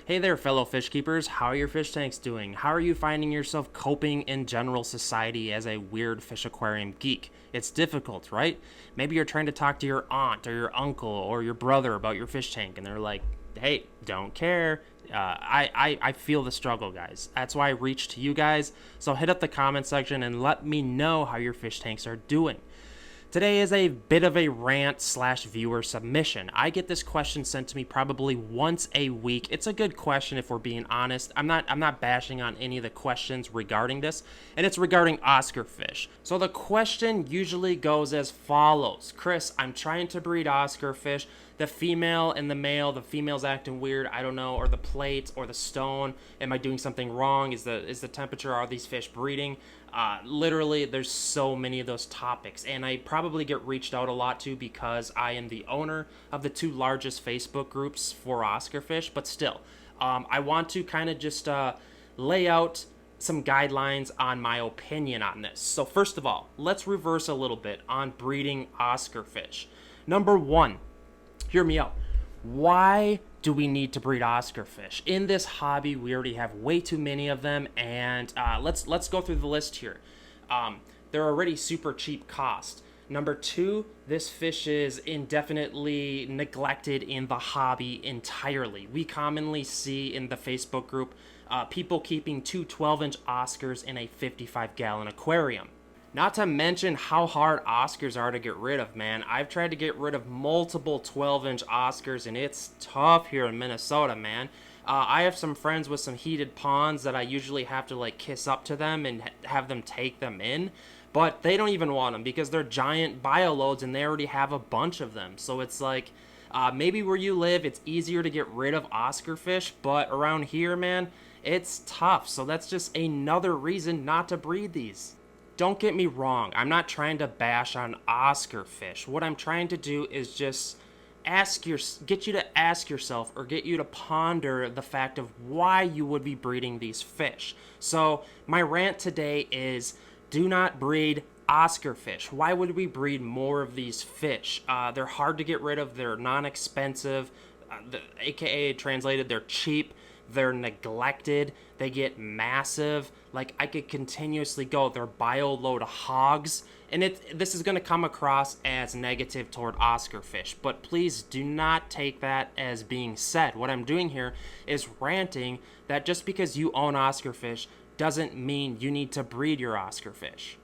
Hey there, fellow fish keepers. How are your fish tanks doing? How are you finding yourself coping in general society as a weird fish aquarium geek? It's difficult, right? Maybe you're trying to talk to your aunt or your uncle or your brother about your fish tank, and they're like, hey, don't care. I feel the struggle, guys. That's why I reached to you guys. So hit up the comment section and let me know how your fish tanks are doing. Today is a bit of a rant slash viewer submission. I get this question sent to me probably once a week. It's a good question if we're being honest. I'm not bashing on any of the questions regarding this, and it's regarding Oscar fish. So the question usually goes as follows. Chris, I'm trying to breed Oscar fish. The female and the male, the female's acting weird, I don't know, or the plate or the stone. Am I doing something wrong? Is the temperature, are these fish breeding? Literally, there's so many of those topics, and I probably get reached out a lot to because I am the owner of the two largest Facebook groups for Oscar fish, but still, I want to kind of just lay out some guidelines on my opinion on this. So first of all, let's reverse a little bit on breeding Oscar fish. Number one, hear me out. Why do we need to breed Oscar fish? In this hobby, we already have way too many of them, and let's go through the list here. They're already super cheap cost. Number two, this fish is indefinitely neglected in the hobby entirely. We commonly see in the Facebook group people keeping two 12-inch Oscars in a 55-gallon aquarium. Not to mention how hard Oscars are to get rid of, man. I've tried to get rid of multiple 12-inch Oscars, and it's tough here in Minnesota, man. I have some friends with some heated ponds that I usually have to, like, kiss up to them and have them take them in. But they don't even want them because they're giant bioloads, and they already have a bunch of them. So it's like, maybe where you live, it's easier to get rid of Oscar fish. But around here, man, it's tough. So that's just another reason not to breed these. Don't get me wrong, I'm not trying to bash on Oscar fish. What I'm trying to do is just get you to ask yourself or get you to ponder the fact of why you would be breeding these fish. So my rant today is do not breed Oscar fish. Why would we breed more of these fish? They're hard to get rid of, they're non-expensive, aka translated, they're cheap. They're neglected. They get massive. Like, I could continuously go. They're bio-load hogs. And this is going to come across as negative toward Oscar fish. But please do not take that as being said. What I'm doing here is ranting that just because you own Oscar fish doesn't mean you need to breed your Oscar fish.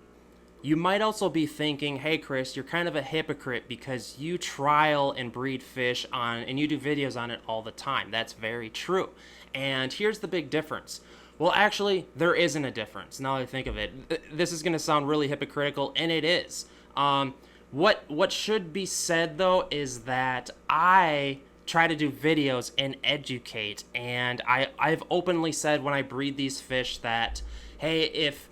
You might also be thinking, hey Chris, you're kind of a hypocrite because you trial and breed fish and you do videos on it all the time. That's very true. And here's the big difference. Well, actually, there isn't a difference. Now that I think of it, this is going to sound really hypocritical, and it is. What should be said, though, is that I try to do videos and educate, and I've openly said when I breed these fish that, hey, if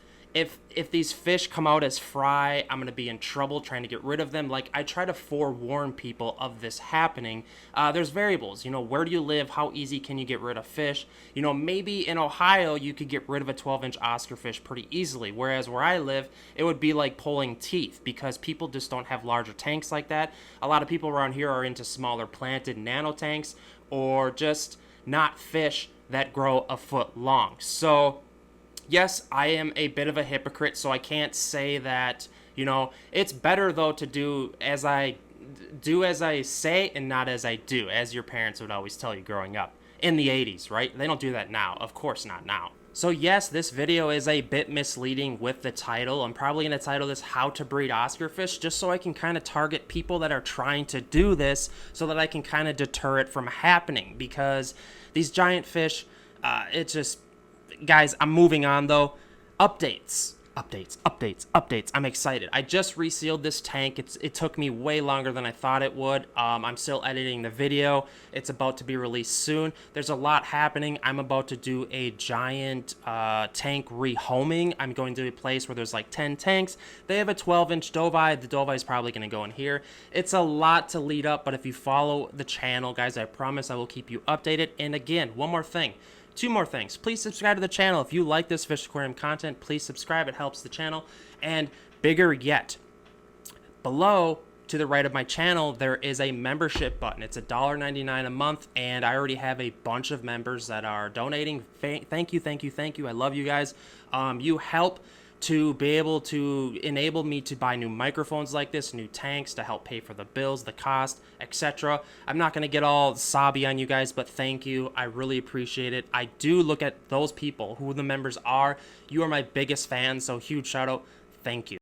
these fish come out as fry, I'm going to be in trouble trying to get rid of them. Like, I try to forewarn people of this happening. There's variables. You know, where do you live? How easy can you get rid of fish? You know, maybe in Ohio, you could get rid of a 12-inch Oscar fish pretty easily. Whereas where I live, it would be like pulling teeth because people just don't have larger tanks like that. A lot of people around here are into smaller planted nano tanks or just not fish that grow a foot long. So yes, I am a bit of a hypocrite, so I can't say that, you know, it's better, though, to do as I say and not as I do, as your parents would always tell you growing up. In the 80s, right? They don't do that now. Of course not now. So yes, this video is a bit misleading with the title. I'm probably going to title this How to Breed Oscar Fish, just so I can kind of target people that are trying to do this so that I can kind of deter it from happening. Because these giant fish, it's just... Guys, I'm moving on, though. Updates. I'm excited. I just resealed this tank. It took me way longer than I thought it would. I'm still editing the video. It's about to be released soon. There's a lot happening. I'm about to do a giant tank rehoming. I'm going to a place where there's like 10 tanks. They have a 12-inch dovie. The dovie is probably going to go in here. It's a lot to lead up, but if you follow the channel, guys, I promise I will keep you updated. And again, one more thing. Two more things. Please subscribe to the channel. If you like this fish aquarium content, please subscribe. It helps the channel. And bigger yet, below, to the right of my channel, there is a membership button. It's $1.99 a month, and I already have a bunch of members that are donating. Thank you, thank you, thank you. I love you guys. You help to be able to enable me to buy new microphones like this, new tanks to help pay for the bills, the cost, etc. I'm not going to get all sobby on you guys, but thank you. I really appreciate it. I do look at those people, who the members are. You are my biggest fans, so huge shout out. Thank you.